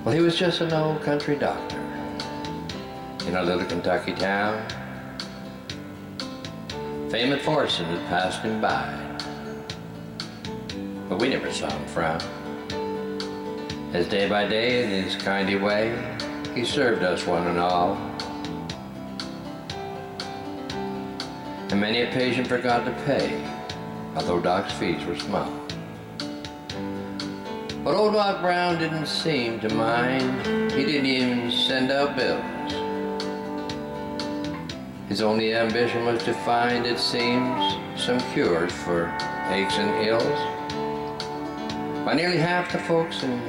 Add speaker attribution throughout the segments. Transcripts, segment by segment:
Speaker 1: Well, he was just an old country doctor in a little Kentucky town. Fame and fortune had passed him by, but we never saw him frown. As day by day, in his kindly way, he served us one and all. And many a patient forgot to pay, although Doc's fees were small. But old Doc Brown didn't seem to mind. He didn't even send out bills. His only ambition was to find, it seems, some cures for aches and ills. By nearly half the folks in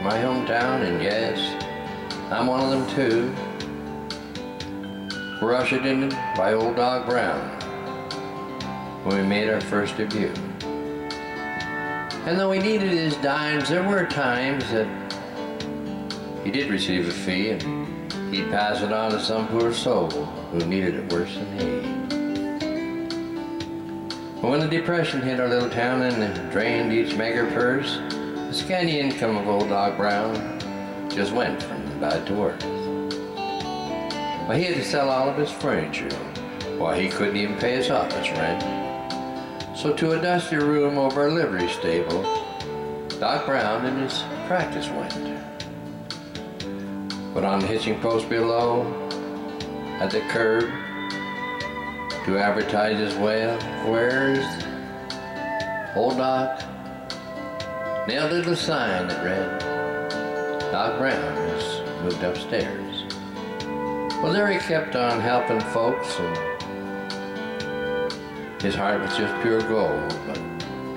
Speaker 1: my hometown, and yes, I'm one of them too, were ushered in by old Doc Brown when we made our first debut. And though he needed his dimes, there were times that he did receive a fee, and he'd pass it on to some poor soul who needed it worse than he. But when the Depression hit our little town and drained each meager purse, the scanty income of old Doc Brown just went from bad to worse. Well, he had to sell all of his furniture, while he couldn't even pay his office rent. So to a dusty room over a livery stable, Doc Brown and his practice went. But on the hitching post below, at the curb, to advertise his wares, old Doc nailed a little sign that read, Doc Brown has moved upstairs. Well, there he kept on helping folks, and his heart was just pure gold, but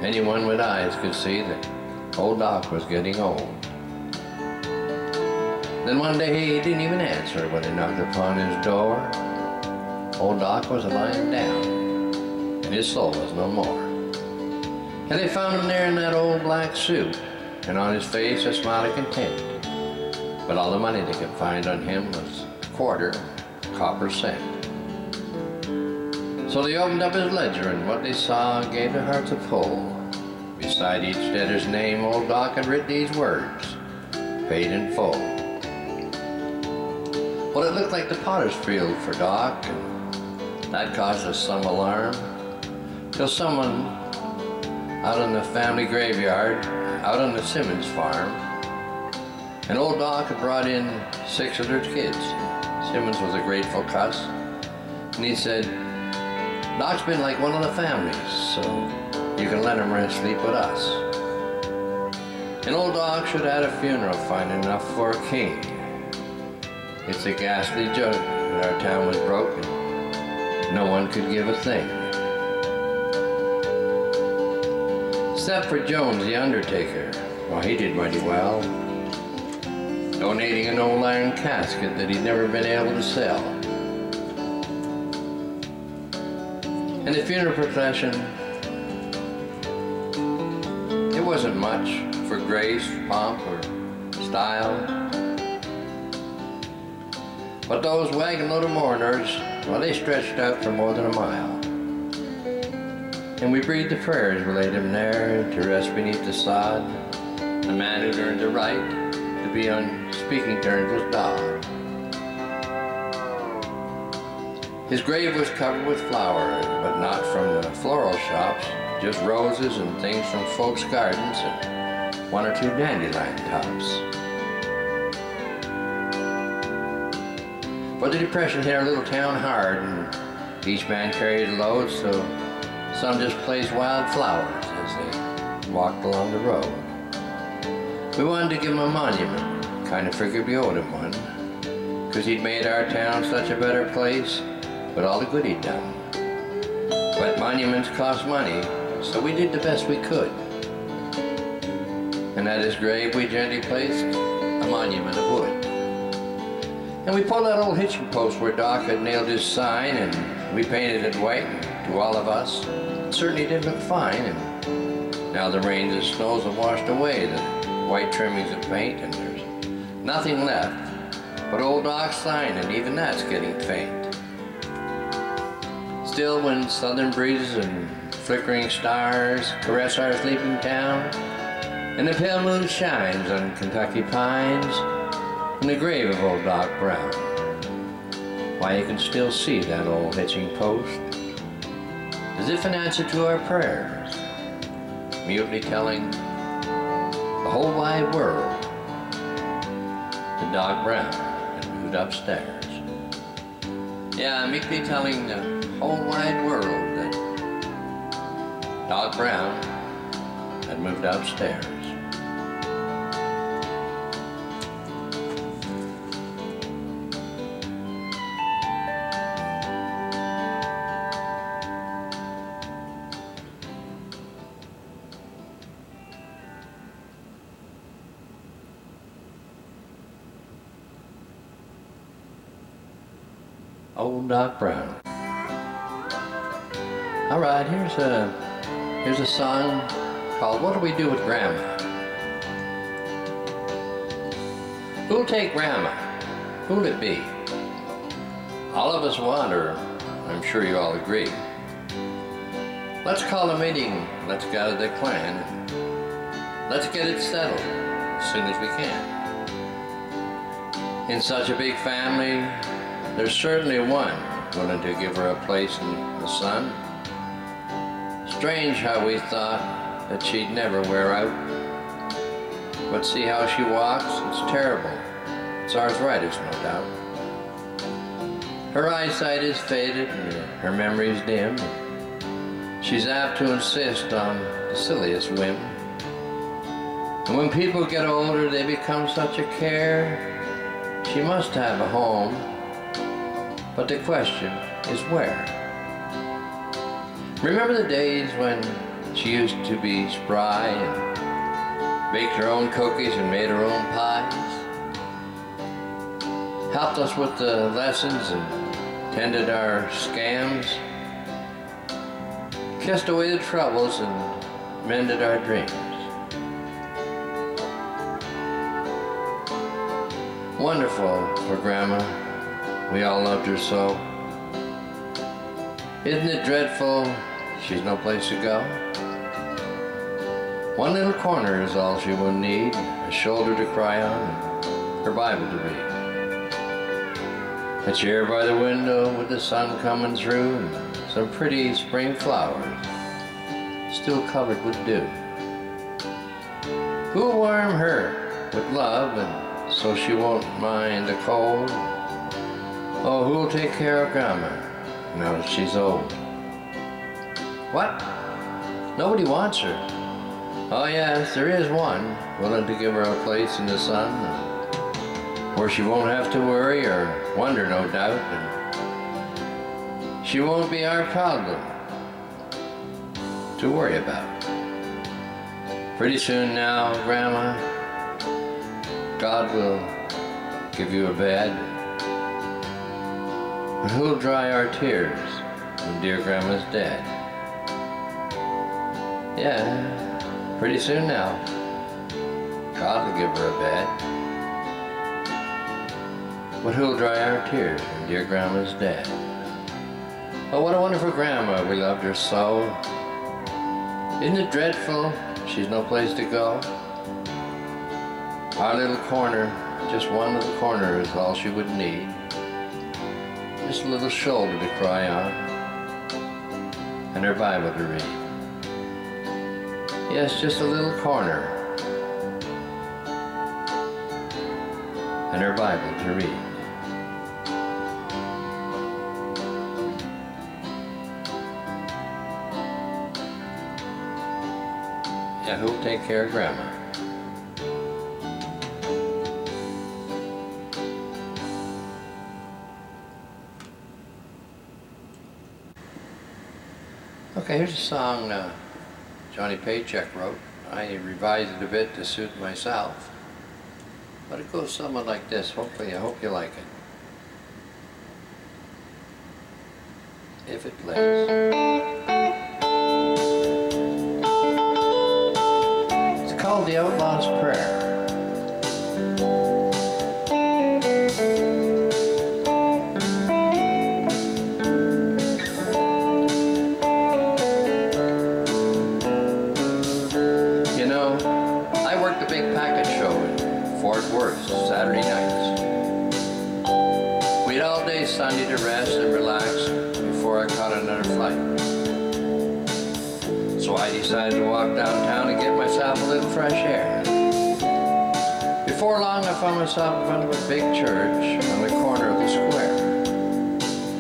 Speaker 1: anyone with eyes could see that old Doc was getting old. Then one day he didn't even answer when they knocked upon his door. Old Doc was lying down, and his soul was no more. And they found him there in that old black suit, and on his face a smile of content. But all the money they could find on him was a quarter copper cent. So they opened up his ledger, and what they saw gave their hearts a pull. Beside each debtor's name, old Doc had written these words, paid in full. Well, it looked like the potter's field for Doc, and that caused us some alarm, till someone out in the family graveyard, out on the Simmons farm, and old Doc had brought in 6 of their kids. Simmons was a grateful cuss, and he said, Doc's been like one of the families, so you can let him rest sleep with us. And old Doc should have had a funeral fine enough for a king. It's a ghastly joke that our town was broken. No one could give a thing. Except for Jones, the undertaker. Well, he did mighty well, donating an old iron casket that he'd never been able to sell. And the funeral procession, it wasn't much for grace, pomp, or style. But those wagon-load of mourners, well, they stretched out for more than a mile. And we breathed the prayers, we laid him there to rest beneath the sod. The man who earned the right to be on speaking terms with God. His grave was covered with flowers, but not from the floral shops, just roses and things from folks' gardens and 1 or 2 dandelion tops. But the Depression hit our little town hard, and each man carried a load, so some just placed wild flowers as they walked along the road. We wanted to give him a monument, kind of figured we owed him one, 'cause he'd made our town such a better place with all the good he'd done. But monuments cost money, so we did the best we could. And at his grave we gently placed a monument of wood. And we pulled that old hitching post where Doc had nailed his sign, and we painted it white, and to all of us, it certainly did look fine. And now the rains and snows have washed away the white trimmings of paint, and there's nothing left but old Doc's sign, and even that's getting faint. Still, when southern breezes and flickering stars caress our sleeping town, And the pale moon shines on Kentucky pines in the grave of old Doc Brown. Why, you can still see that old hitching post as if in answer to our prayers, mutely telling the whole wide world that Doc Brown had moved upstairs. Yeah, meekly telling the whole wide world that Doc Brown had moved upstairs. Old Doc Brown. All right, here's a song called "What Do We Do with Grandma?" Who'll take Grandma? Who'll it be? All of us want her, I'm sure you all agree. Let's call a meeting, let's gather the clan. Let's get it settled as soon as we can. In such a big family, there's certainly one willing to give her a place in the sun. Strange how we thought that she'd never wear out. But see how she walks, it's terrible. It's arthritis, no doubt. Her eyesight is faded and her memory's dim. She's apt to insist on the silliest whim. And when people get older, they become such a care. She must have a home, but the question is where? Remember the days when she used to be spry and baked her own cookies and made her own pies? Helped us with the lessons and tended our scams? Kissed away the troubles and mended our dreams? Wonderful for Grandma. We all loved her so. Isn't it dreadful she's no place to go? One little corner is all she will need, a shoulder to cry on, and her Bible to read. A chair by the window with the sun coming through, and some pretty spring flowers still covered with dew. Who'll warm her with love and so she won't mind the cold? Oh, who'll take care of Grandma now that she's old? What? Nobody wants her? Oh yes, there is one willing to give her a place in the sun, where she won't have to worry or wonder, no doubt, and she won't be our problem to worry about. Pretty soon now, Grandma, God will give you a bed. But who'll dry our tears when dear Grandma's dead? Yeah, pretty soon now, God will give her a bed. But who'll dry our tears when dear Grandma's dead? Oh, what a wonderful Grandma, we loved her so. Isn't it dreadful she's no place to go? Our little corner, just one little corner is all she would need. Just a little shoulder to cry on, and her Bible to read. Yes, just a little corner, and her Bible to read. Yeah, who'll take care of Grandma? Okay, here's a song Johnny Paycheck wrote. I revised it a bit to suit myself, but it goes somewhat like this. Hopefully, I hope you like it. If it plays. It's called The Outlaw's Prayer. Saturday nights. We had all day Sunday to rest and relax before I caught another flight. So I decided to walk downtown and get myself a little fresh air. Before long, I found myself in front of a big church on the corner of the square.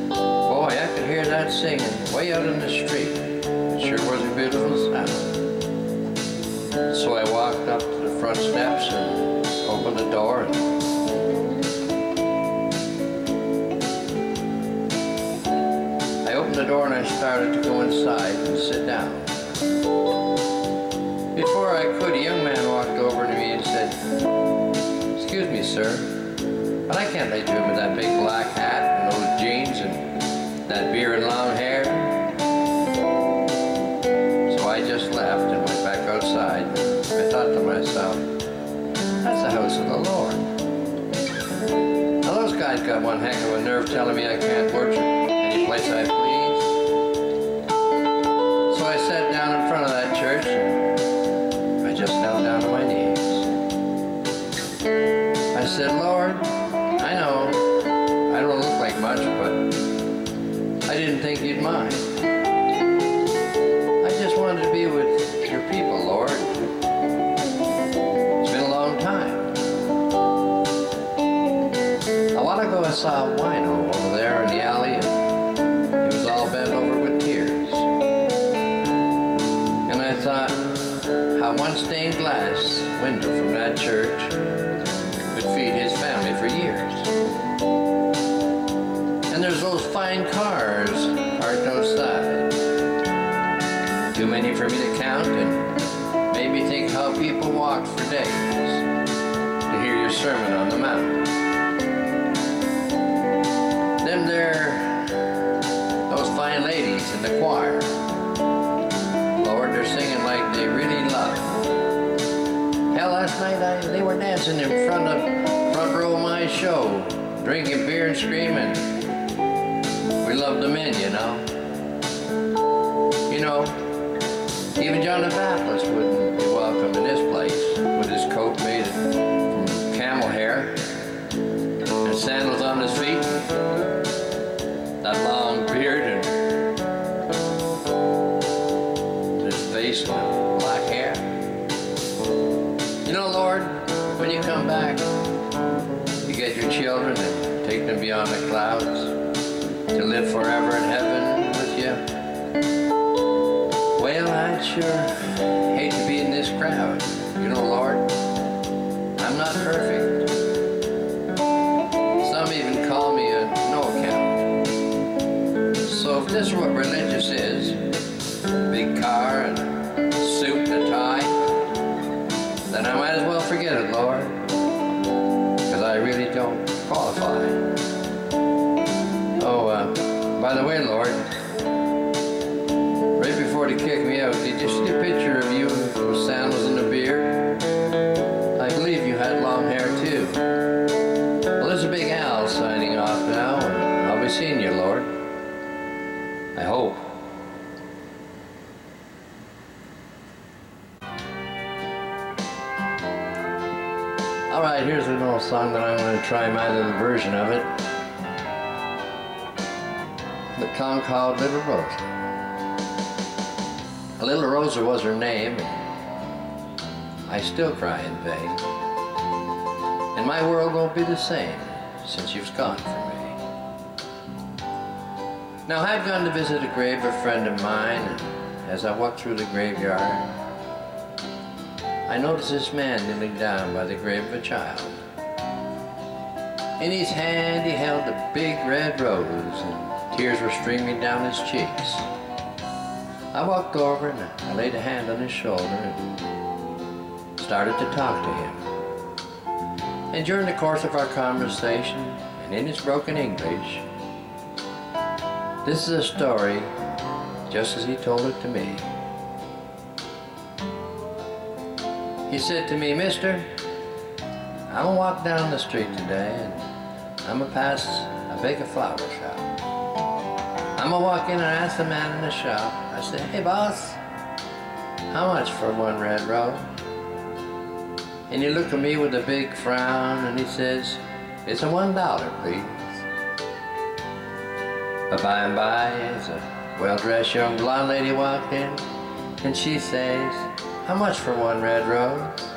Speaker 1: Boy, I could hear that singing way out in the street. It sure was a beautiful sound. So I walked up to the front steps and opened the door. I opened the door and I started to go inside and sit down. Before I could, a young man walked over to me and said, "Excuse me, sir, but I can't let you in with that big black hat and those jeans and that beard and long hair." So I just left and went back outside. I thought to myself, that's the house of the Lord. Now those guys got one heck of a nerve telling me I can't worship any place I please. So I sat down in front of that church and I just knelt down on my knees. I said, "Lord, I know I don't look like much, but I didn't think you'd mind. I just wanted to be with your people, Lord. It's been a long time. A while ago I saw a wino over there in the alley and he was all bent over with tears. And I thought how one stained glass window from that church would feed his family for years. And there's those fine cars parked outside. Too many for me to count, and made me think how people walked for days to hear your sermon on the mount. Then there, those fine ladies in the choir. Lord, they're singing like they really love. Hell, last night they were dancing in front row of my show, drinking beer and screaming. We love the men, you know. You know, even John the Baptist wouldn't be welcome in this place with his coat made from camel hair and sandals on his feet, that long beard and his face and black hair. You know, Lord, when you come back, you get your children and take them beyond the clouds to live forever in heaven with you. Well, I'd sure hate to be in this crowd. You know, Lord, I'm not perfect. Some even call me a no account. So if this is what religious is, big car and suit and a tie, then I might as well forget it, Lord, because I really don't qualify. Oh, by the way, Lord, right before they kicked me out, did you see a picture of you with sandals and a beard? I believe you had long hair too. Well, there's a big owl signing off now, and I'll be seeing you, Lord. I hope. All right, here's an old song that I'm going to try my little version of it. The song called Little Rosa. Little Rosa was her name, and I still cry in vain. And my world won't be the same since you've gone from me. Now I'd gone to visit a grave of a friend of mine, and as I walked through the graveyard, I noticed this man kneeling down by the grave of a child. In his hand he held a big red rose, and tears were streaming down his cheeks. I walked over and I laid a hand on his shoulder and started to talk to him. And during the course of our conversation, and in his broken English, this is a story just as he told it to me. He said to me, "Mister, I'm gonna walk down the street today and I'm gonna pass a big flower shop. I'm gonna walk in and ask the man in the shop, I said, 'Hey boss, how much for one red rose?' And he looked at me with a big frown and he says, "It's a $1, please." But by and by, as a well-dressed young blonde lady walked in, and she says, "How much for one red rose?"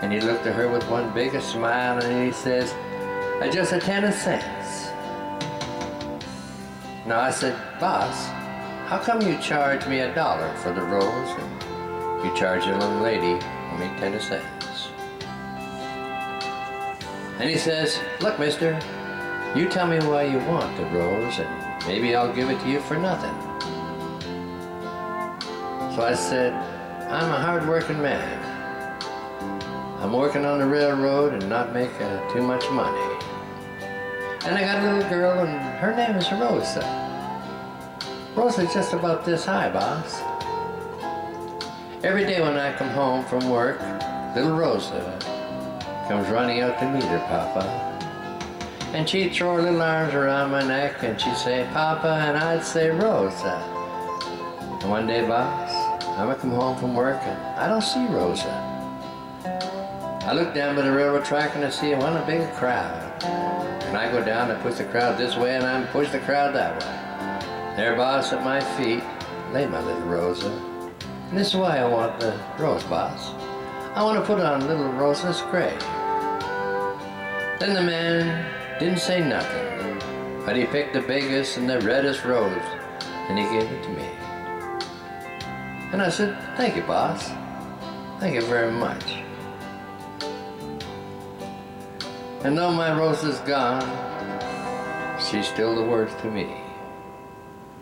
Speaker 1: And he looked at her with one big smile and he says, "Just a 10 cents." Now I said, "Boss, how come you charge me $1 for the rose and you charge a little lady only 10 cents?" And he says, "Look, mister, you tell me why you want the rose and maybe I'll give it to you for nothing." So I said, "I'm a hard-working man. I'm working on the railroad and not making too much money. And I got a little girl and her name is Rosa. Rosa's just about this high, boss. Every day when I come home from work, little Rosa comes running out to meet her papa. And she'd throw her little arms around my neck and she'd say, 'Papa,' and I'd say, 'Rosa.' And one day, boss, I'm gonna come home from work and I don't see Rosa. I look down by the railroad track and I see one big crowd. And I go down and push the crowd this way and I push the crowd that way. There, boss, at my feet lay my little Rosa. And this is why I want the rose, boss. I want to put it on little Rosa's grave." Then the man didn't say nothing, but he picked the biggest and the reddest rose and he gave it to me. And I said, "Thank you, boss. Thank you very much." And though my Rosa's gone, she's still the worth to me.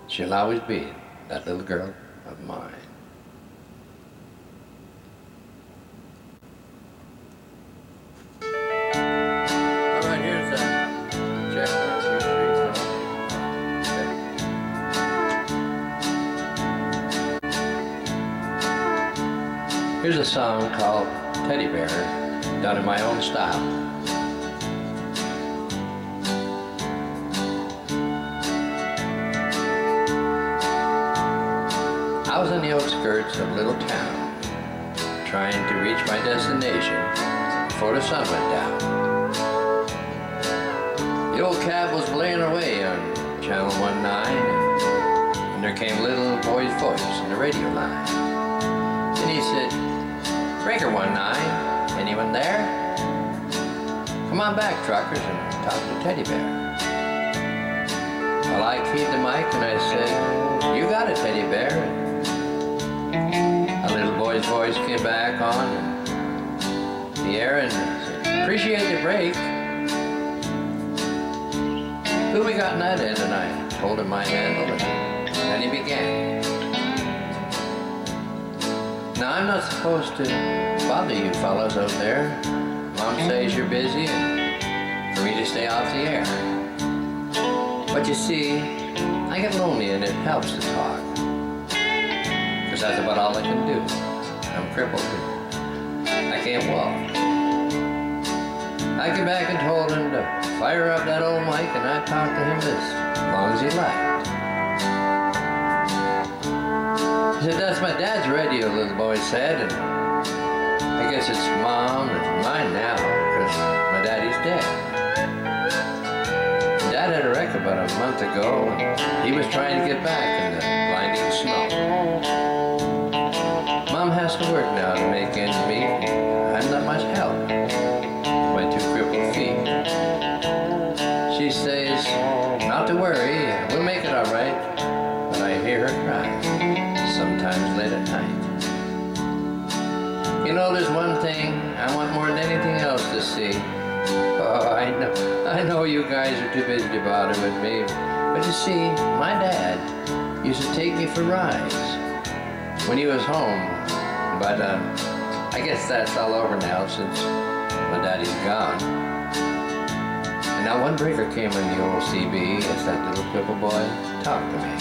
Speaker 1: She'll always be that little girl of mine. All right, here's a check. 1, 2, 3, 4. Here's a song called "Teddy Bear," done in my own style. I was in the outskirts of a little town, trying to reach my destination before the sun went down. The old cab was blaring away on channel 19, and there came little boy's voice in the radio line. And he said, "Breaker 19, anyone there? Come on back, truckers, and talk to Teddy Bear." Well, I keyed the mic and I said, "You got it, Teddy Bear." A little boy's voice came back on the air and said, "Appreciate the break. Who we got in that end?" And I told him my handle, and then he began. "Now, I'm not supposed to bother you fellas out there. Mom says you're busy and for me to stay off the air. But you see, I get lonely and it helps to talk. Because that's about all I can do. I'm crippled. I can't walk." I came back and told him to fire up that old mic and I'd talk to him as long as he liked. He said, "That's my dad's radio," little boy said, "and I guess it's Mom and mine now because my daddy's dead. Dad had a wreck about a month ago and he was trying to get back in the blinding snow. Mom has to work now to make ends meet. I'm not much help with my 2 crippled feet. She says, not to worry, we'll make it all right, but I hear her cry, sometimes late at night. You know, there's one thing I want more than anything else to see. Oh, I know you guys are too busy to bother with me, but you see, my dad used to take me for rides when he was home, but I guess that's all over now since my daddy's gone. And now one breaker came in the old CB as that little cripple boy talked to me.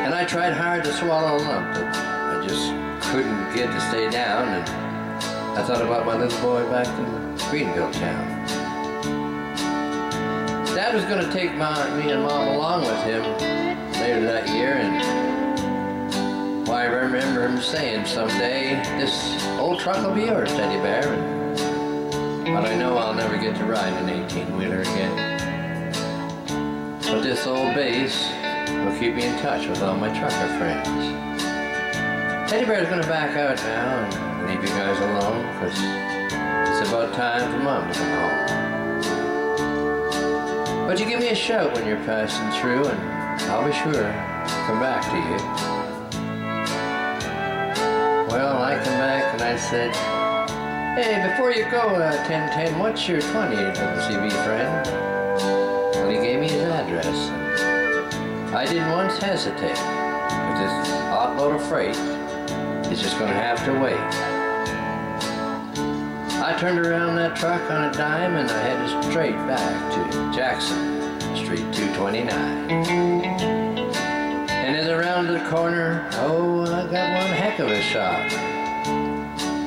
Speaker 1: And I tried hard to swallow a lump that I just couldn't get to stay down, and I thought about my little boy back in Greenville town. Dad was going to take me and Mom along with him later that year, and why I remember him saying someday, this old truck will be yours, Teddy Bear. But I know I'll never get to ride an 18-wheeler again. But this old bass will keep me in touch with all my trucker friends. Teddy Bear's gonna back out now and leave you guys alone, because it's about time for Mom to come home. But you give me a shout when you're passing through, and I'll be sure to come back to you. Well, I come back and I said, hey, before you go, 1010, what's your 20, little CB friend? Well, he gave me his address. I didn't once hesitate, because this hot load of freight is just going to have to wait. I turned around that truck on a dime and I headed straight back to Jackson, Street 229. And as I rounded the corner, oh, I got one heck of a shot.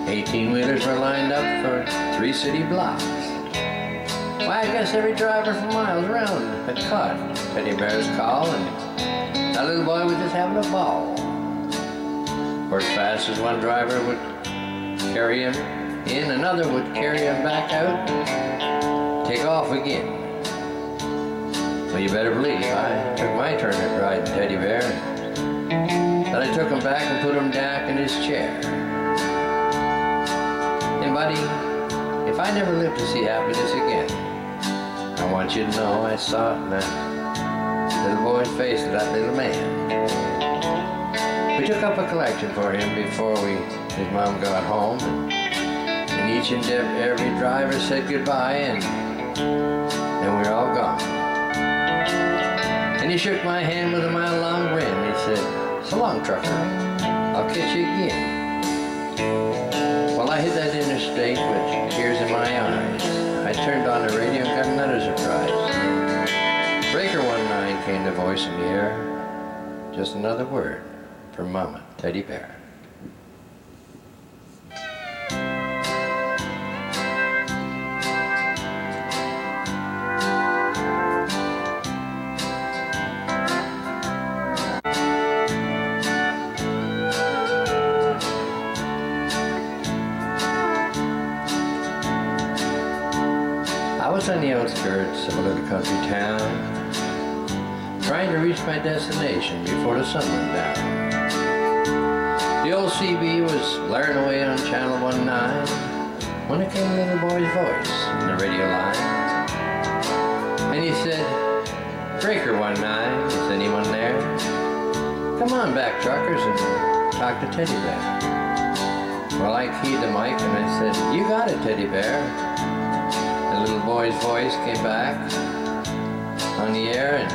Speaker 1: 18-wheelers were lined up for 3 city blocks. Why, I guess every driver for miles around had caught Teddy Bear's call, and that little boy was just having a ball. For as fast as one driver would carry him in, another would carry him back out, take off again. Well, you better believe I took my turn at riding Teddy Bear. Then I took him back and put him back in his chair. And buddy, if I never live to see happiness again, I want you to know I saw it in that little boy's face of that little man. We took up a collection for him before his mom got home, and each and every driver said goodbye, and then we were all gone. And he shook my hand with a mile-long grin. He said, so long, trucker, I'll catch you again. Well, I hit that interstate with tears in my eyes. I turned on the radio and got another surprise. Breaker 19 came the voice in the air. Just another word from Mama Teddy Bear. I was on the outskirts of a little country town, trying to reach my destination before the sun went down. The old CB was blaring away on channel 19 when it came a little boy's voice in the radio line. And he said, Breaker 19, is anyone there? Come on back, truckers, and talk to Teddy Bear. Well, I keyed the mic and I said, you got it, Teddy Bear. The little boy's voice came back on the air, and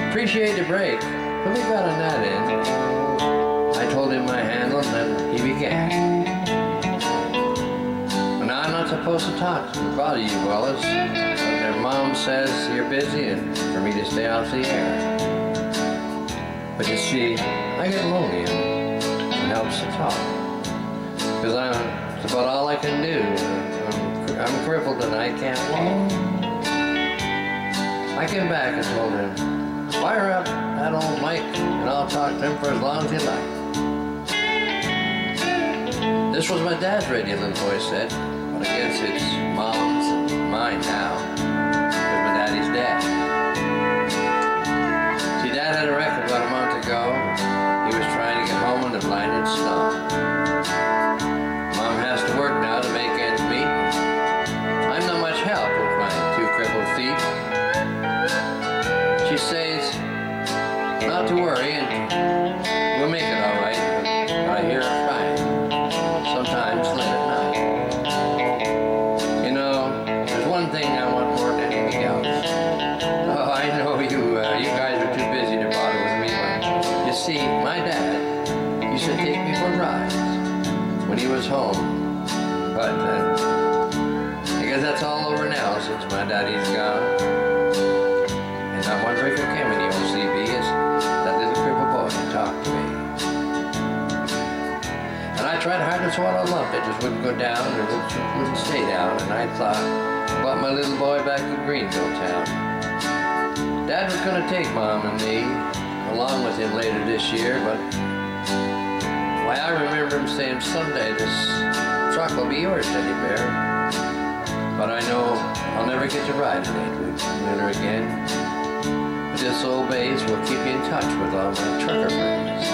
Speaker 1: appreciate the break. Who we got on that end? I told him my handle, and then he began. Well, now I'm not supposed to talk to bother you, Wallace. Their mom says you're busy and for me to stay off the air. But you see, I get lonely and it helps to talk. Because it's about all I can do. I'm crippled and I can't walk. I came back and told him, fire up that old mic and I'll talk to him for as long as you like. This was my dad's radio, little boy said, but I guess it's Mom's and mine now, because my daddy's dead. See, Dad had a wreck about a month ago. He was trying to get home in the blinding snow. Mom has to work now to make ends meet. I'm not much help with my 2 crippled feet. She says not to worry and we'll make it all right, but I hear her crying, sometimes late at night. You know, there's one thing I want more than anything else. Oh, I know you guys are too busy to bother with me, but you see, my dad used to take me for rides when he was home, but I guess that's all over now since my daddy's gone. And not one breaker came in the old CB as that little crippled boy talked to me. And I tried hard to swallow a lump, it just wouldn't go down, it wouldn't stay down, and I thought about my little boy back in Greenville town. Dad was gonna take Mom and me along with him later this year, but why, I remember him saying, someday this truck will be yours, Teddy Bear. But I know I'll never get to ride an 8-wheeler again. But this old bays will keep you in touch with all my trucker friends.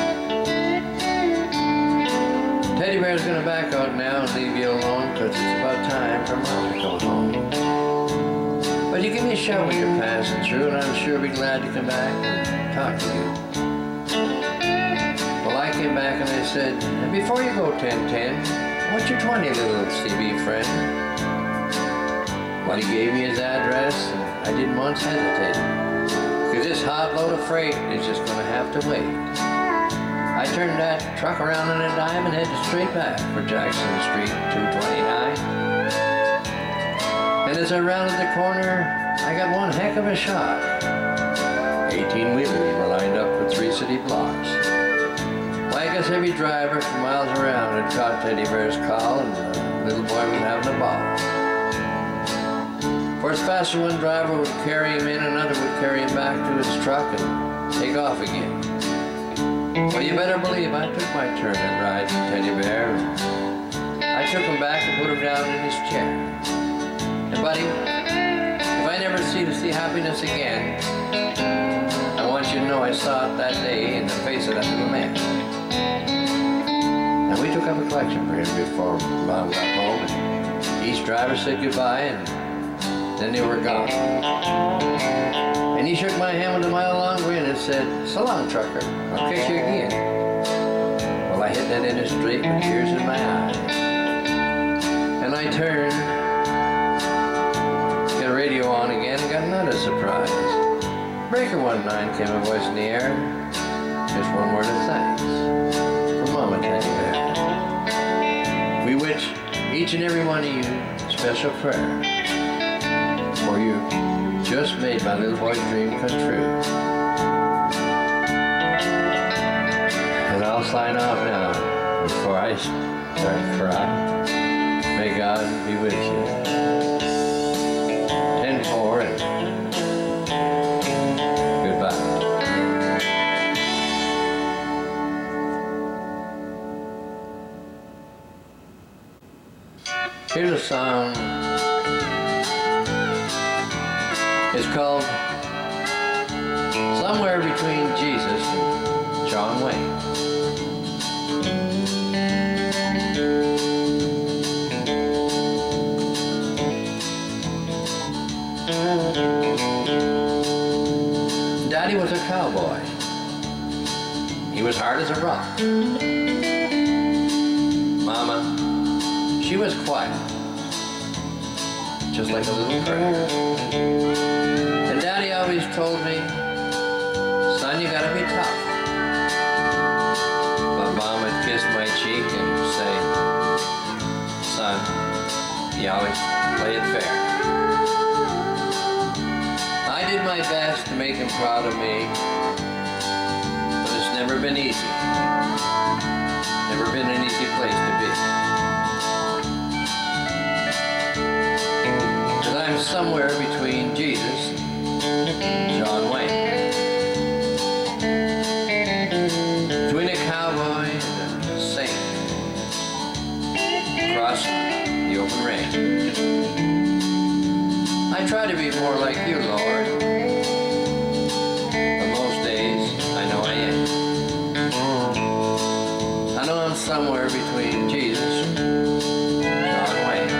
Speaker 1: Teddy Bear's gonna back out now and leave you alone, cause it's about time for Mom to go home. But you give me a shout when you're passing through, and I'm sure be glad to come back and talk to you. Well, I came back and I said, before you go 1010, what's your 20, little CB friend? Well, he gave me his address, and I didn't once hesitate, cause this hot load of freight is just gonna have to wait. I turned that truck around on a dime and headed straight back for Jackson Street 229. And as I rounded the corner, I got one heck of a shot. 18-wheelers were lined up for 3 city blocks. Well, I guess every driver for miles around had caught Teddy Bear's call, and the little boy was having a ball. For as fast as one driver would carry him in, another would carry him back to his truck and take off again. Well, you better believe I took my turn at riding Teddy Bear. I took him back and put him down in his chair. And buddy, if I never see happiness again, I want you to know I saw it that day in the face of that little man. And we took up a collection for him before Mom got home, and each driver said goodbye, and then they were gone. And he shook my hand with a mile-long grin and said, "So long, trucker, I'll catch you again." Well, I hit that interstate with tears in my eyes. And I turned, got the radio on again, and got another surprise. Breaker 19 came a voice in the air. Just one word of thanks from Mom and Teddy Bear. We wish each and every one of you a special prayer, for you just made my little boy's dream come true. And I'll sign off now before I start to cry. May God be with you. 10-4 and goodbye. Here's a song. It's called Somewhere Between Jesus and John Wayne. Daddy was a cowboy. He was hard as a rock. Mama, she was quiet, just like a little prayer. And Daddy always told me, son, you gotta be tough. But Mom would kiss my cheek and say, son, you always play it fair. I did my best to make him proud of me, but it's never been easy. Never been an easy place to be. Because I'm somewhere between Jesus and John Wayne. Between a cowboy and a saint. Across the open range. I try to be more like you, Lord. But most days, I know I ain't. I know I'm somewhere between Jesus and John Wayne.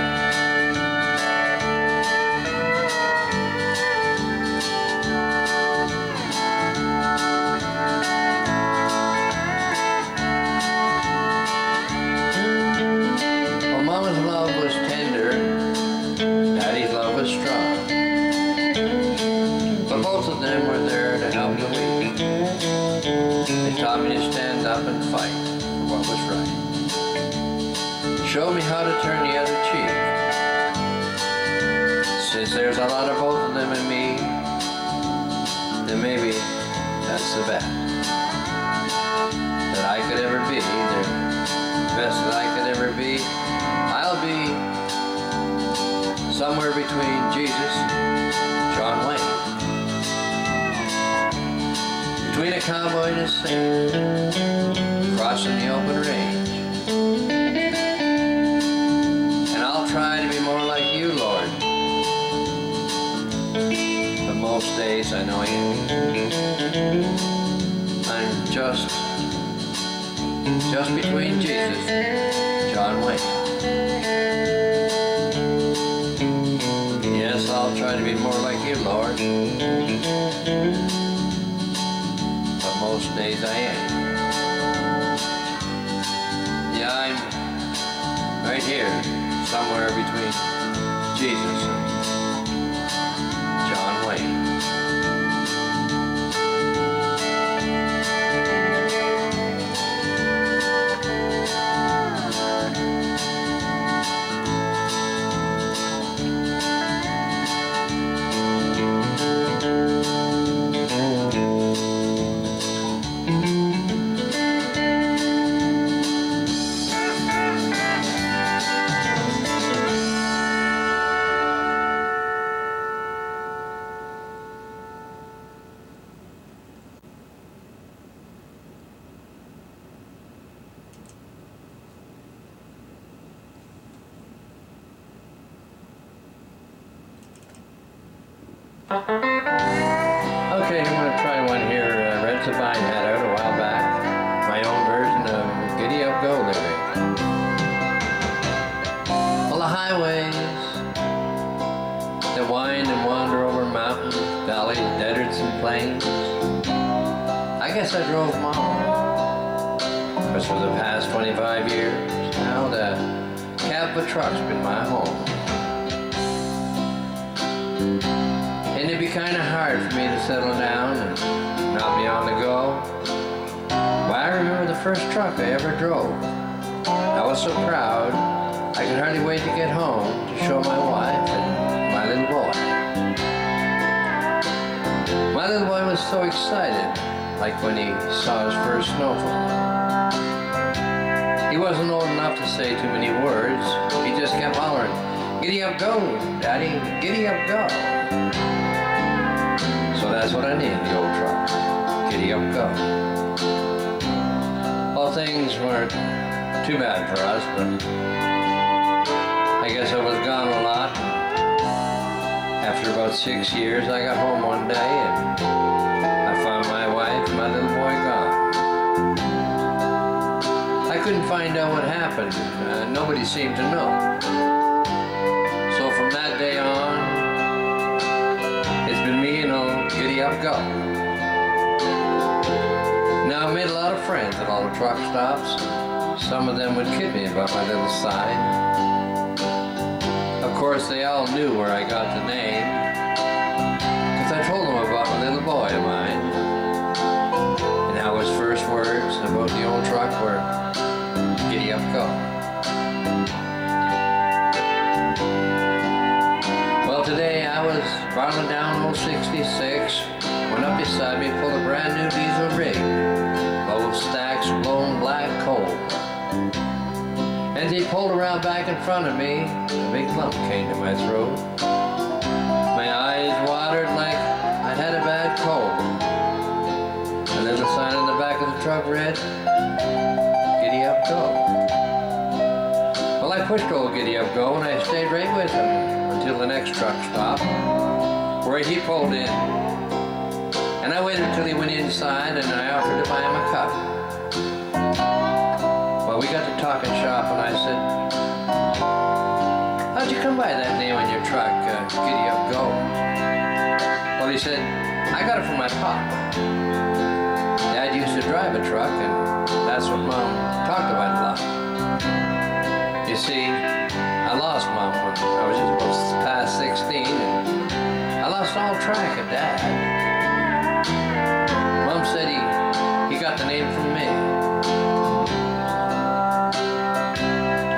Speaker 1: Well, Mama's love was tender. Daddy's love was strong. But both of them were there to help the weak. They taught me to stand up and fight for what was right. Showed me how to turn the other cheek. Since there's a lot of both of them in me, then maybe that's the best that I could ever be. The best that I could ever be. I'll be somewhere between Jesus and John Wayne. between a cowboy and a sailor, crossing the open range. And I'll try to be more like you, Lord, but most days I know I'm just between Jesus and John Wayne. Yes, I'll try to be more like you, Lord, but most days I ain't. Yeah, I'm right here, somewhere between Jesus and John Wayne. Okay, I'm going to try one here. Red Sabine had out a while back. My own version of Giddy Up Go Living. Well, the highways that wind and wander over mountains, valleys, deserts, and plains. I guess I drove them all. Because for the past 25 years, now the cab of a truck's been my home. And it'd be kind of hard for me to settle down and not be on the go. Well, I remember the first truck I ever drove. I was so proud, I could hardly wait to get home to show my wife and my little boy. My little boy was so excited, like when he saw his first snowfall. He wasn't old enough to say too many words. He just kept hollering, "Giddy up go, Daddy, giddy up go." So that's what I named the old truck, Giddy Up Go. Well, things weren't too bad for us, but I guess I was gone a lot. After about 6 years, I got home one day and I found my wife and my little boy gone. I couldn't find out what happened. Nobody seemed to know. So from that day on, it's been me and old Giddy Up Go. Now, I made a lot of friends at all the truck stops. Some of them would kid me about my little sign. Of course, they all knew where I got the name, because I told them about my little boy of mine, and how his first words about the old truck were, "Giddy Up Go." Well, today I was barreling down old 66, went up beside me, pulled a brand new diesel rig, full of stacks of blown black coal. As he pulled around back in front of me, a big lump came to my throat. My eyes watered like I'd had a bad cold. A little sign on the back of the truck read, "Giddy Up Go." Well, I pushed old Giddy Up Go and I stayed right with him until the next truck stop, where he pulled in. And I waited until he went inside and I offered to buy him a cup. Well, we got to talking shop and I said, "How'd you come by that name on your truck, Giddy Up Go?" Well, he said, "I got it from my pop. Dad used to drive a truck and that's what Mom talked about a lot. You see, I lost Mom when I was just past 16 and I lost all track of Dad. Mom said he got the name from me."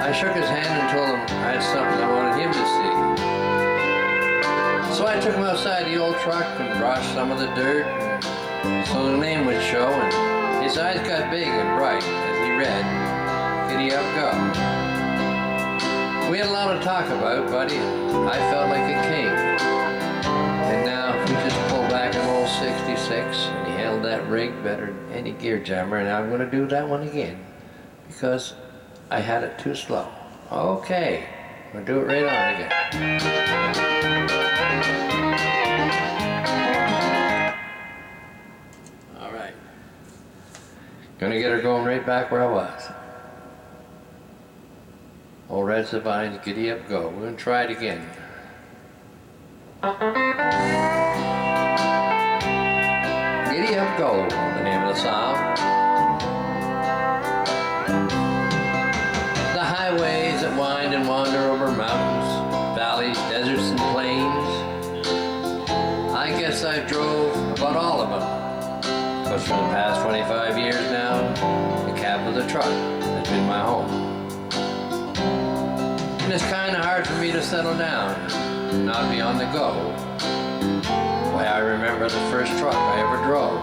Speaker 1: I shook his hand and told him I had something I wanted him to see. So I took him outside the old truck and brushed some of the dirt so the name would show, and his eyes got big and bright as he read, "Giddy Up Go." We had a lot to talk about, buddy, and I felt like a king. And now we just pulled back in old 66, and he handled that rig better than any gear jammer, and I'm going to do that one again because I had it too slow. Okay, we'll do it right on again. All right. Gonna get her going right back where I was. Old Red Savine's Giddy Up Go. We're gonna try it again. Giddy Up Go, the name of the song. The highways that wind and wander over mountains, valleys, deserts, and plains. I guess I drove about all of them. But for the past 25 years now, the cab of the truck has been my home. And it's kind of hard for me to settle down, not be on the go. Why, I remember the first truck I ever drove.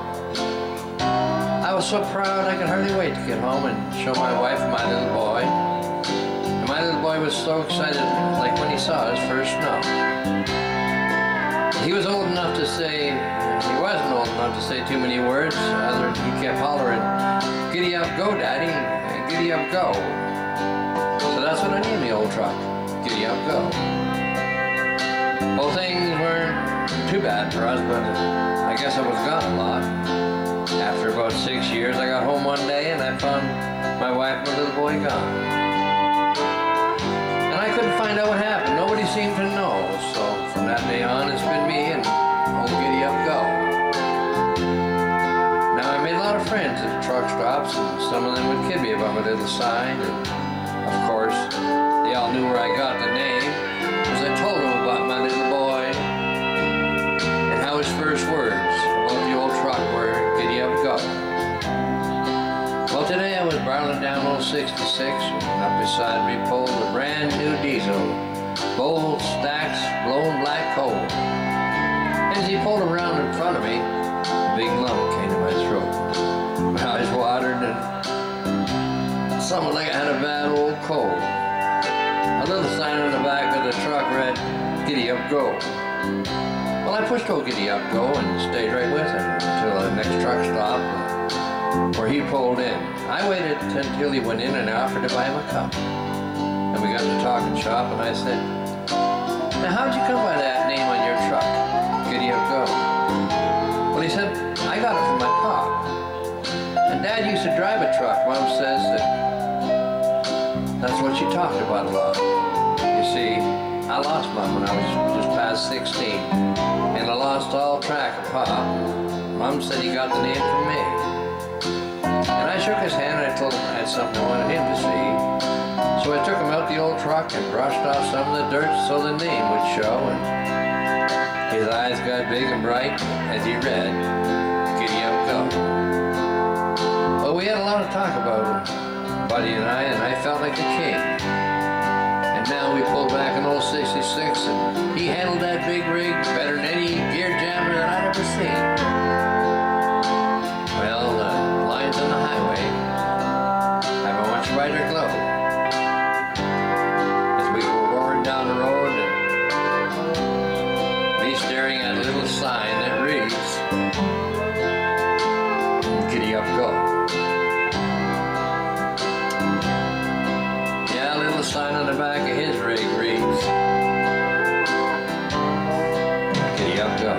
Speaker 1: I was so proud I could hardly wait to get home and show my wife and my little boy. And my little boy was so excited, like when he saw his first snow. He was old enough to say, he wasn't old enough to say too many words, other he kept hollering, "Giddy up, go, Daddy, giddy up, go." So that's what I named the old truck, Giddy Up Go. Well, things weren't too bad for us, but I guess I was gone a lot. After about 6 years, I got home one day and I found my wife and my little boy gone. And I couldn't find out what happened. Nobody seemed to know. So from that day on, it's been me and old Giddy Up Go. Now, I made a lot of friends at truck stops, and some of them would kid me about my little sign. And of course, they all knew where I got the name, because I told them about my little boy and how his first words about the old truck were Giddy Up Go. Well, today I was barreling down old 66, and up beside me pulled a brand new diesel, bold stacks, blown black coal. As he pulled around in front of me, a big lump came to my throat. My eyes watered and something like I had a bad old cold. A little sign on the back of the truck read, "Giddy Up Go." Well, I pushed old Giddy Up Go and stayed right with him until the next truck stop where he pulled in. I waited until he went in and I offered to buy him a cup. And we got to talking shop and I said, "Now how'd you come by that name on your truck, Giddy Up Go?" Well, he said, "I got it from my pop. And Dad used to drive a truck. Mom says that's what she talked about a lot." You see, I lost Mom when I was just past 16, and I lost all track of Pop. Mom said he got the name from me. And I shook his hand and I told him I had something I wanted him to see. So I took him out the old truck and brushed off some of the dirt so the name would show, and his eyes got big and bright as he read, "Giddy Up Go." Well, we had a lot of talk about Buddy and I felt like a king. And now we pulled back an old 66, and he handled that big rig better than any gear jammer that I'd ever seen. Well, the lines on the highway have a much brighter glow as we go roaring down the road and me staring at a little sign that reads, "Giddy Up Go." The sign on the back of his rig reads, "Giddy Up Go."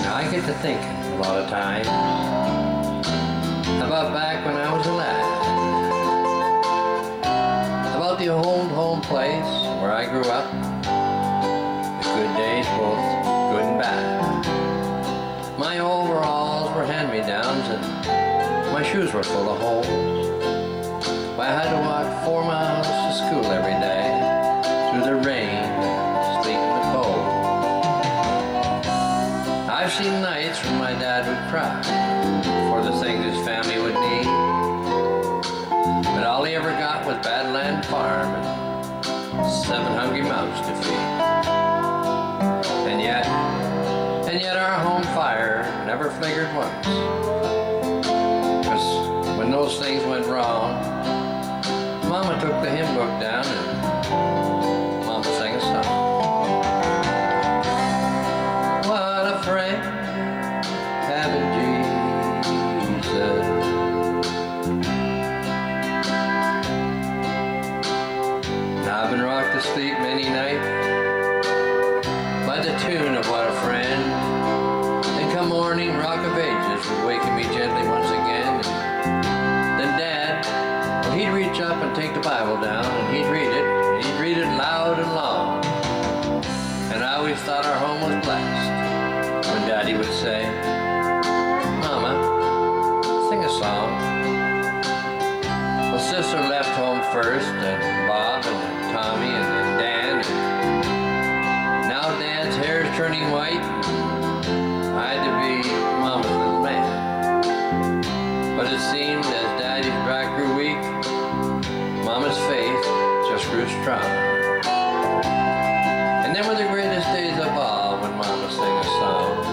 Speaker 1: Now I get to thinking a lot of times about back when I was a lad, about the old home place where I grew up, the good days, both good and bad. My overalls were hand-me-downs and my shoes were full of holes. I had to walk 4 miles to school every day, through the rain and sleep in the cold. I've seen nights when my dad would cry for the things his family would need, but all he ever got was Badland Farm and 7 hungry mouths to feed. And yet our home fire never flickered once. 'Cause when those things went wrong, Mama took the hymn book down and Mama sang a song. What a friend having Jesus. Now I've been rocked to sleep many nights by the tune of What a Friend. And come morning, Rock of Ages would waken me gently once again. And then Dad, well, he'd reach up and take the Bible down and he'd read it. And he'd read it loud and long. And I always thought our home was blessed when Daddy would say, Mama, sing a song. Well, Sister left home first, and Bob and Tommy and then Dan. And now Dad's hair is turning white. I had to be Mama's little man. But it seemed as Daddy's back grew weak, Mama's faith just grew strong. And then were the greatest days of all when Mama sang a song.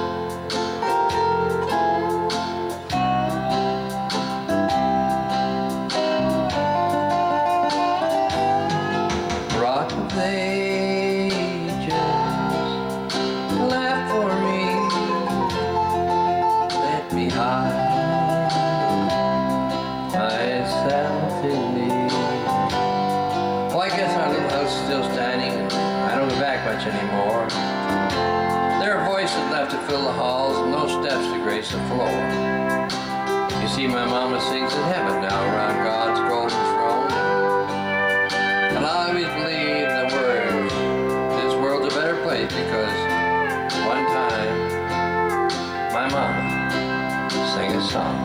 Speaker 1: Rock of Ages, laugh for me, let me hide myself in thee. Well, I guess our little house is still standing. I don't go back much anymore. There are voices left to fill the halls and no steps to grace the floor. You see, my Mama sings in heaven now around God's golden throne. And I always believe the words, this world's a better place because one time my Mama sang a song.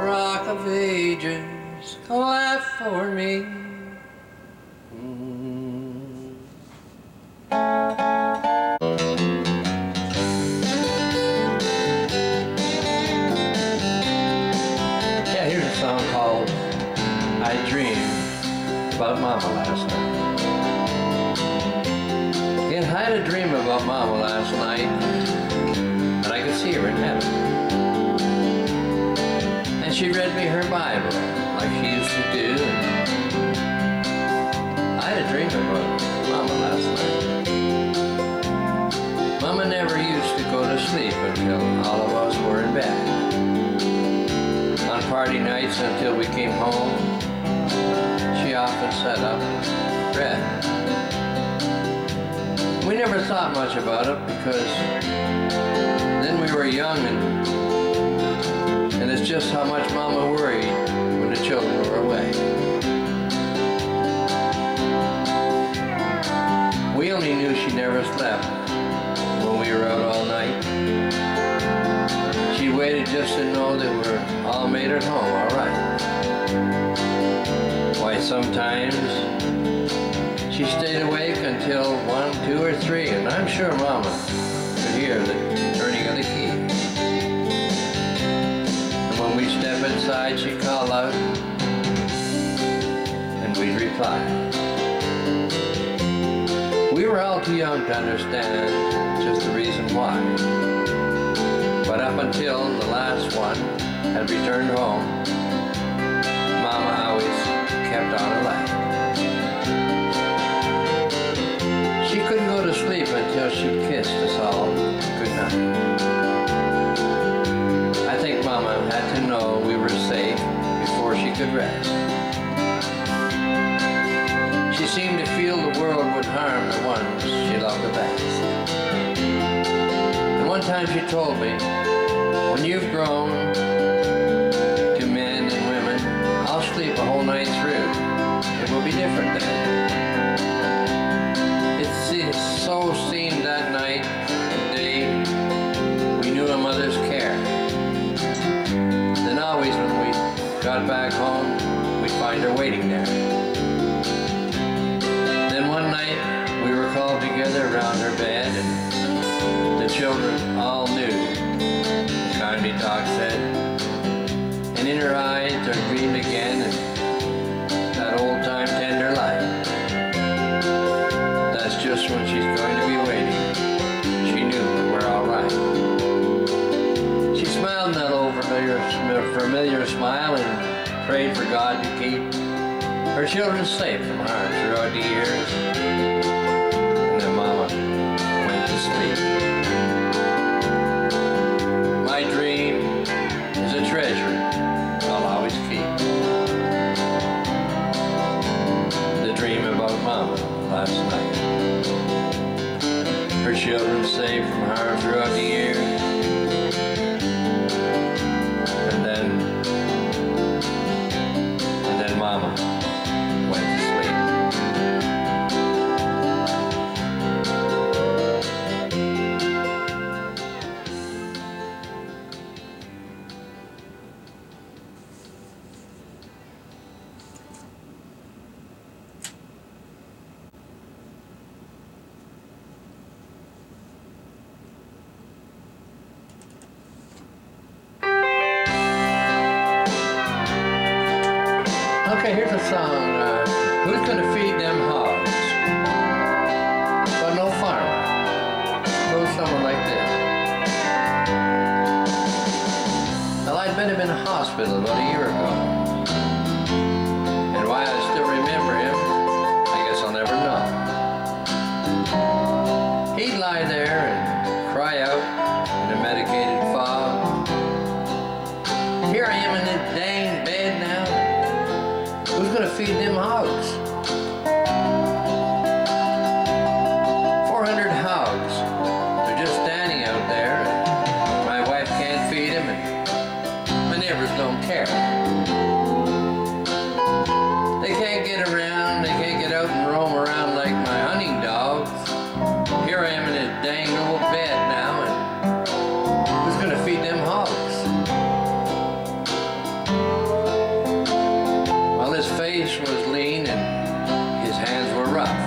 Speaker 1: Rock of Ages, laugh for me. Yeah, here's a song called I Dreamed About Mama Last Night. Yeah, I had a dream about Mama last night, and I could see her in heaven. And she read me her Bible like she used to do. I had a dream about Mama last night. Mama never used to go to sleep until all of us were in bed. On party nights until we came home, she often sat up and read. We never thought much about it because then we were young and it's just how much Mama worried when the children were away. We only knew she never slept when we were out all night. She waited just to know that we're all made at home all right. Why, sometimes she stayed awake until 1, 2, or 3, and I'm sure Mama could hear the turning of the key. When we step inside, she'd call out, and we'd reply. We were all too young to understand just the reason why. But up until the last one had returned home, Mama always kept on a light. She couldn't go to sleep until she'd kissed us all goodnight. I think Mama had to know we were safe before she could rest. She seemed to feel the world would harm the ones she loved the best. And one time she told me, when you've grown to men and women, I'll sleep a whole night through. It will be different then. It so seemed that night and day we knew a mother's care. Then always when we got back home, we'd find her waiting there. Then one night we were called together around her bed and the children all knew, kindly Doc said, and in her eyes there gleamed to keep her children safe from harm throughout the years. And then Mama went to sleep. My dream is a treasure I'll always keep. The dream about Mama last night. Her children safe from harm throughout the years. And then Mama went to sleep. Okay, here's a song, Who's Gonna Feed Them Hogs? But no farmer. Goes somewhere like this. Well, I'd been in a hospital about a year ago. And why I still remember him, I guess I'll never know. He'd lie there and cry out in a medicated fog. Here I am in this dang bed now. Who's gonna feed them hogs? 400 hogs. They're just standing out there. And my wife can't feed them, and my neighbors don't care. They can't get around. They can't get out and roam around like my hunting dogs. Here I am in this dang old bed now, and who's gonna feed them hogs? His face was lean and his hands were rough.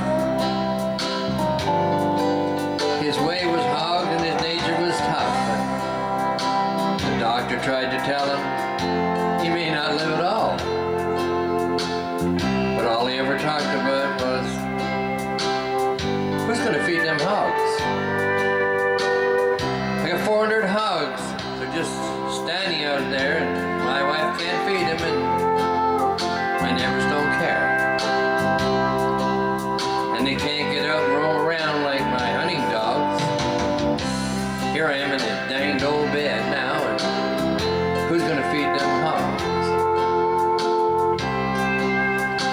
Speaker 1: His way was hog and his nature was tough. But the doctor tried to tell him he may not live at all. But all he ever talked about was, who's gonna feed them hogs? I got 400 hogs. They're just standing out there and my wife can't feed them, and my neighbors don't care. And they can't get out and roam around like my hunting dogs. Here I am in this danged old bed now, and who's gonna feed them hogs?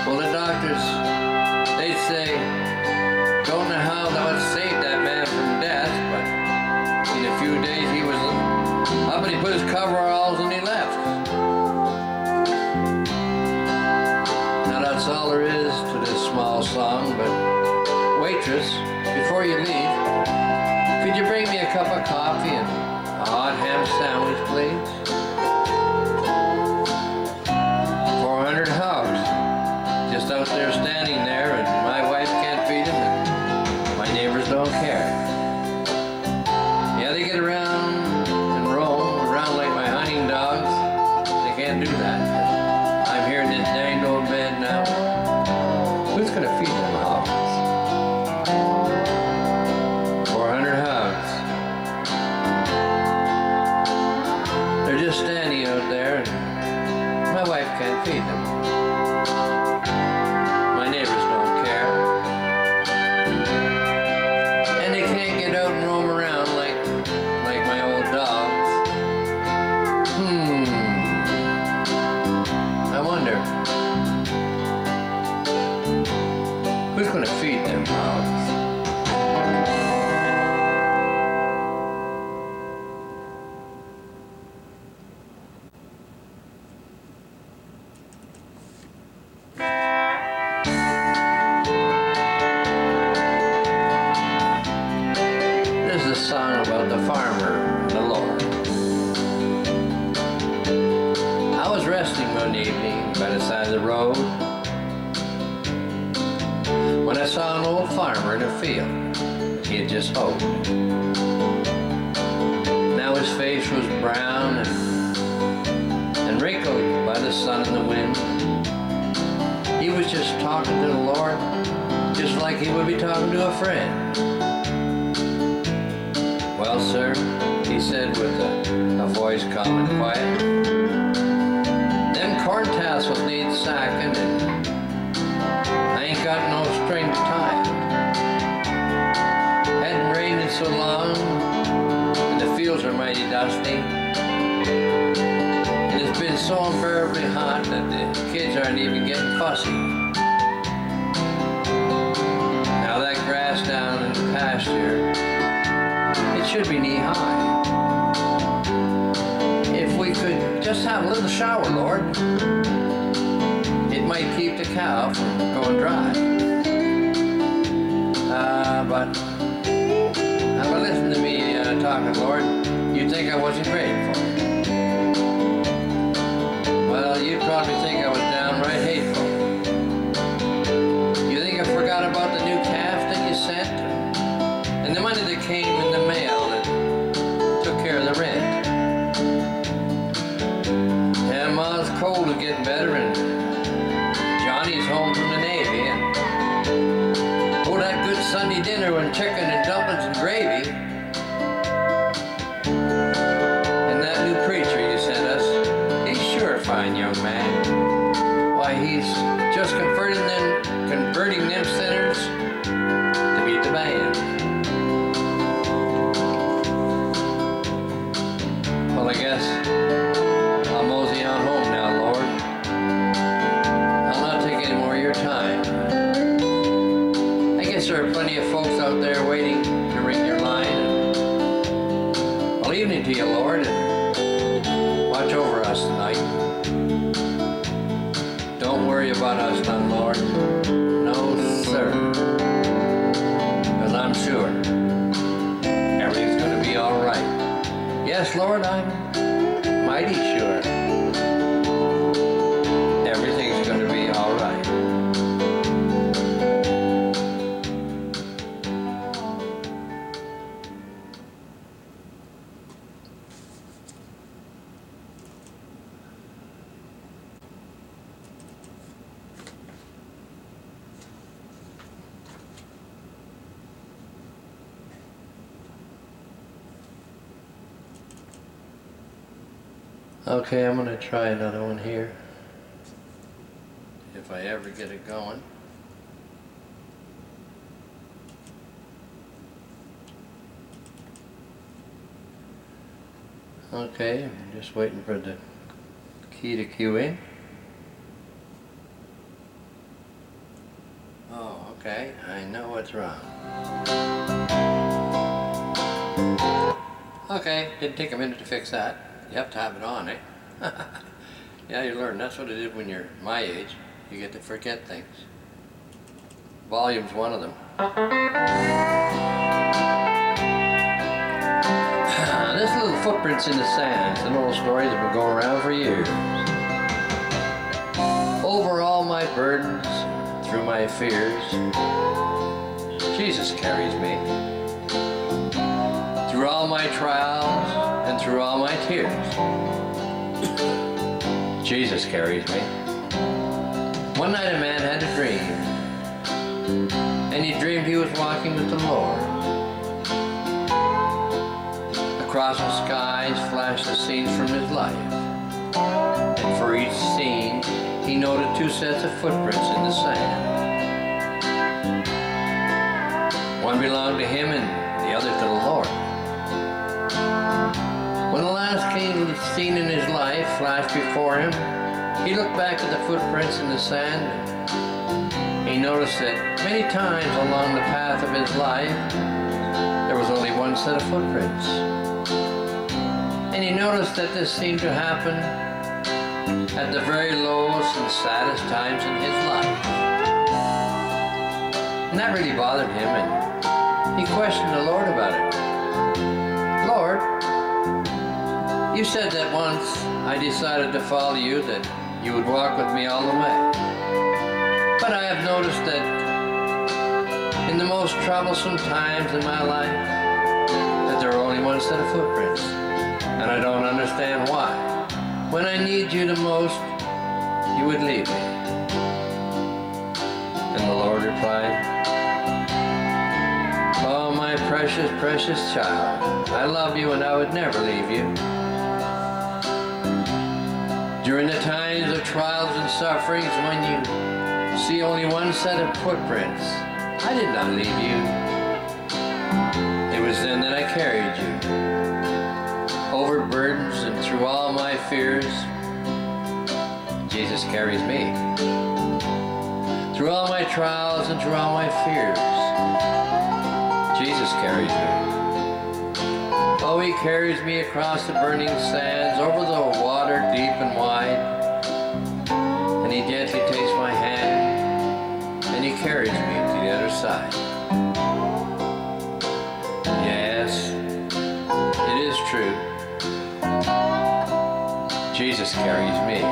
Speaker 1: Well, the doctors, they'd say, don't know how that would save that man from death, but in a few days he was up and he put his coveralls and he left. That's all there is to this small song, but waitress, before you leave, could you bring me a cup of coffee and a hot ham sandwich, please? 400 hogs, just out there standing there, and my wife can't feed them, and my neighbors don't care. Yeah, they get around and roam around like my hunting dogs. They can't do that. I'm here in this dang old bed now. Who's gonna feed them hogs? 400 hogs. They're just standing out there, and my wife can't feed them. My neighbors don't care. And they can't get out and roam around like my old dogs. I wonder, who's gonna feed them hogs? This is a song about the farmer and the Lord. I was resting one evening by the side of the road when I saw an old farmer in a field he had just hoed. Now his face was brown and wrinkled by the sun and the wind. He was just talking to the Lord, just like he would be talking to a friend. Well, sir, he said with a voice calm and quiet, them corn tassels need sacking, and I ain't got no string to tie it. Hadn't rained in so long, and the fields are mighty dusty. And it's been so unbearably hot that the kids aren't even getting fussy. Now that grass down in the pasture, it should be knee-high. If we could just have a little shower, Lord, it might keep the cow from going dry. But listen to me talking, Lord, you'd think I wasn't grateful. Well, you'd probably think I was downright hateful. You think I forgot about the new calf that you sent? And the money that came in the mail that took care of the rent? Yeah, Ma's cold is getting better, and Johnny's home from the Navy, and oh, that good Sunday dinner with chicken and dumplings and gravy. And that new preacher you sent us, he's sure a fine young man. Why, he's just converting them sinners to beat the band. Well, I guess I'll mosey on home now, Lord. I'll not take any more of your time. I guess there are plenty of folks out there waiting to ring your line. Well, evening to you, Lord, and watch over us tonight. Don't worry about us none, Lord. No, sir. Because I'm sure everything's going to be all right. Yes, Lord, I'm mighty sure everything's going to be all right. Okay, I'm going to try another one here, if I ever get it going. Okay, I'm just waiting for the key to cue in. Oh, okay, I know what's wrong. Okay, didn't take a minute to fix that. You have to have it on, eh? Yeah, you learn. That's what it is when you're my age. You get to forget things. Volume's one of them. This little footprints in the sand is an old story that's been going around for years. Over all my burdens, through my fears, Jesus carries me. Through all my trials and through all my tears, Jesus carries me. One night a man had a dream, and he dreamed he was walking with the Lord. Across the skies flashed the scenes from his life, and for each scene he noted two sets of footprints in the sand. One belonged to him and the other to the Lord. When the last scene in his life flashed before him, he looked back at the footprints in the sand. He noticed that many times along the path of his life, there was only one set of footprints. And he noticed that this seemed to happen at the very lowest and saddest times in his life. And that really bothered him, and he questioned the Lord about it. Lord, you said that once I decided to follow you, that you would walk with me all the way. But I have noticed that in the most troublesome times in my life, that there are only one set of footprints. And I don't understand why. When I need you the most, you would leave me. And the Lord replied, oh, my precious, precious child, I love you and I would never leave you. During the times of trial trials and sufferings, when you see only one set of footprints, I did not leave you. It was then that I carried you over burdens and through all my fears. Jesus carries me through all my trials and through all my fears. Jesus carries me. Oh, he carries me across the burning sands, over the water deep and wide, and he gently takes my hand and he carries me to the other side. Yes, it is true. Jesus carries me.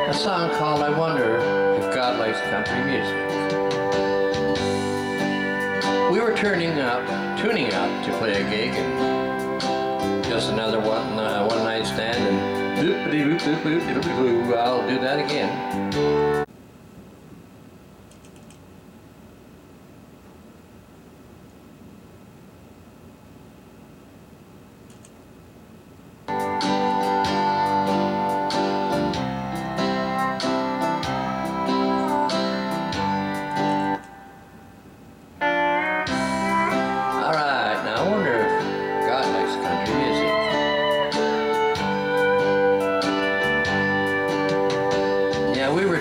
Speaker 1: A song called I Wonder If God Likes Country Music. We were tuning up to play a gig, and just another one night stand, and I'll do that again.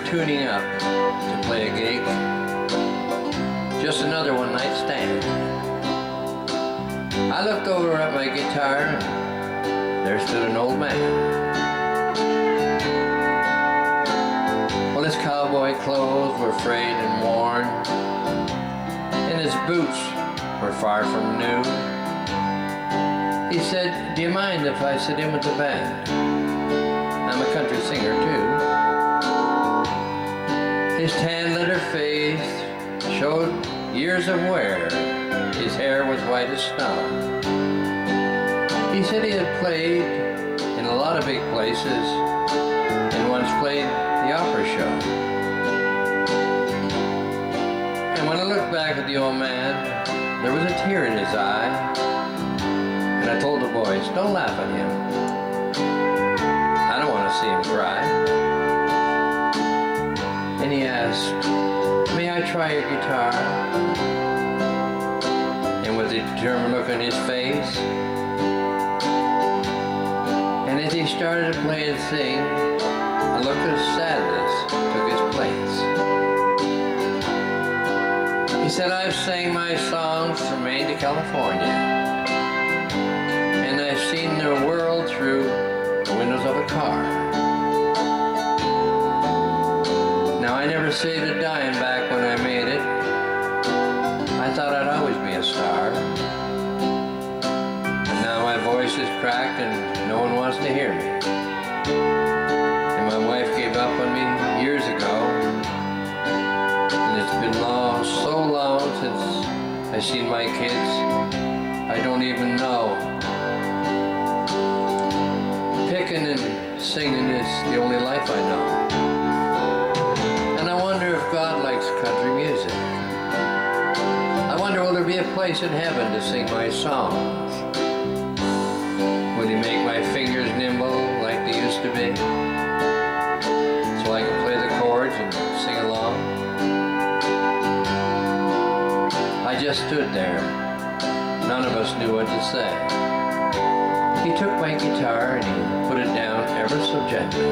Speaker 1: Tuning up to play a gig, just another one night stand. I looked over at my guitar, and there stood an old man. Well, his cowboy clothes were frayed and worn, and his boots were far from new. He said, "Do you mind if I sit in with the band? I'm a country singer too." His tan leather face showed years of wear. His hair was white as snow. He said he had played in a lot of big places and once played the opera show. And when I looked back at the old man, there was a tear in his eye. And I told the boys, "Don't laugh at him. I don't want to see him cry." And he asked, "May I try your guitar?" And with a determined look on his face, and as he started to play and sing, a look of sadness took his place. He said, "I've sang my songs from Maine to California, and I've seen the world through the windows of a car. Now, I never saved a dime back when I made it. I thought I'd always be a star. And now my voice is cracked and no one wants to hear me. And my wife gave up on me years ago. And it's been so long since I've seen my kids, I don't even know. Picking and singing is the only life I know. I wonder if God likes country music. I wonder, will there be a place in heaven to sing my songs? Will he make my fingers nimble like they used to be, so I can play the chords and sing along? I just stood there. None of us knew what to say. He took my guitar and he put it down ever so gently.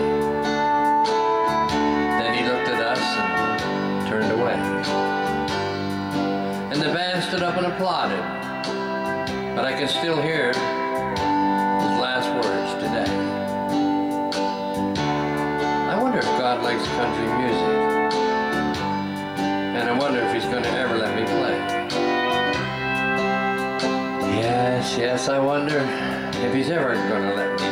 Speaker 1: Turned away. And the band stood up and applauded, but I can still hear his last words today. I wonder if God likes country music, and I wonder if he's going to ever let me play. Yes, I wonder if he's ever going to let me